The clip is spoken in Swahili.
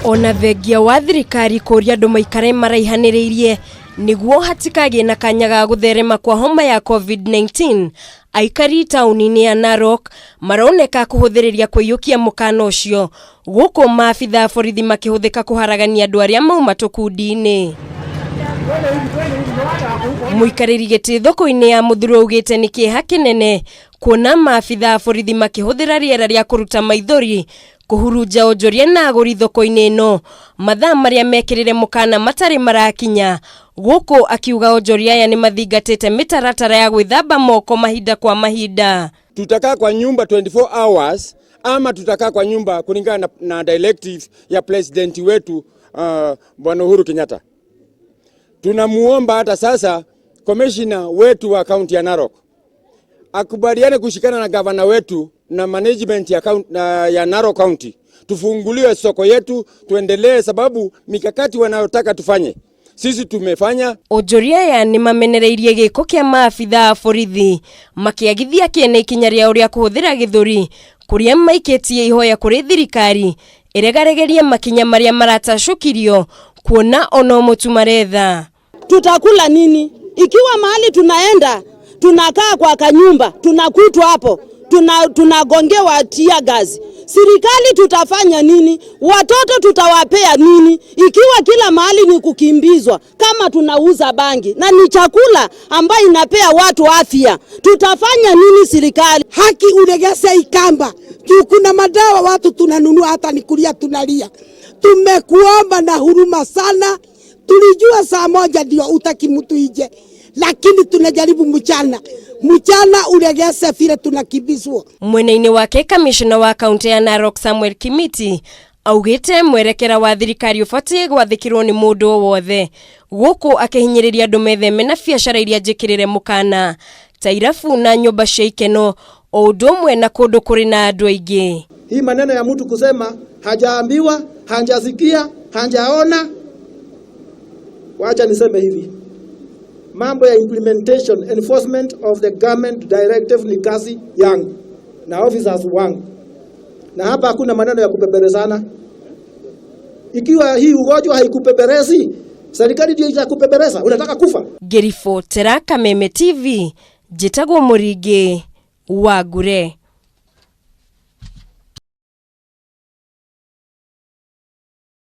Ona vengia wa thirikari kuria andu maikare maraihaniriirie niguo hatikage na kanya ga gutherema kwa homa ya COVID-19, aikari tauni-ini ya Narok maroneka kuhuthiriria kwiyukia mukana ucio guku maabitha borithi makihuthika kuharagania andu aria mauma tukundi-ini. Muikariri giti thoko-ini ya Muthuro ugite ni kieha kinene kuona maabitha borithi makihuthira riera ria kuruta maithori kuhuruja onjoria na aguri thoko-ini ino mathaa maria mekirire mukana matari marakinya guku akiuga onjoria aya ni mathingatite mitaratara ya gwithamba moko mahinda kwa mahinda. Tutakaa kwa nyumba 24 hours ama tutakaa kwa nyumba kulingana na directive ya president wetu Bwana Uhuru Kenyatta. Tunamuomba hata sasa commissioner wetu wa county ya Narok akubaliane kushikana na governor wetu na management ya Narok County, tufunguliwe soko yetu tuendelee, sababu mikakati wanayotaka tufanye sisi tumefanya. Onjoria ya ni mamenereirie giko kia maabitha borithi makiagithia kiene ikinya ria uria kuhuthira githuri kuria maikitie ihoya kuri thirikari iregaregerie makinya maria maratacukirio kuona ono mutu maretha. Tutakula nini ikiwa mahali tunaenda tunakaa kwa kanyumba tunakutwa hapo tunagongewa tear gas? Serikali tutafanya nini? Watoto tutawapea nini ikiwa kila mahali ni kukimbizwa? Kama tunauza bangi na ni chakula ambayo inapea watu afya, tutafanya nini serikali? Haki uregese ikamba. Kuna madawa watu tunanunua hata nikulia tunalia. Tumekuomba na huruma sana. Tulijua saa moja ndio utaki mtu ije, lakini tunajaribu mchana uregese vile tunakibizwa. Mwena-ini wake kamishna wa kaunti ya Narok Samuel Kimiti augite mwerekera wa thirikari ufatie gwathikirwo ni mundu wothe guku akihinyiriria andu metheme na biacara iria njikirire mukana ta irabu na nyumba cia ikeno o undu umwe na kundu kuri na andu aingi. Hii maneno ya mtu kusema hajaambiwa, hajasikia, hajaona, wacha niseme hivi, mambo ya implementation enforcement of the government directive ni kazi yangu na officers wangu, na hapa hakuna maneno ya kupeperezana. Ikiwa hii ugonjwa haikupeperezi, serikali ndio itakupepereza. Unataka kufa? Gerifo Tera Kameme TV, Jitagwo Muringi Wagure.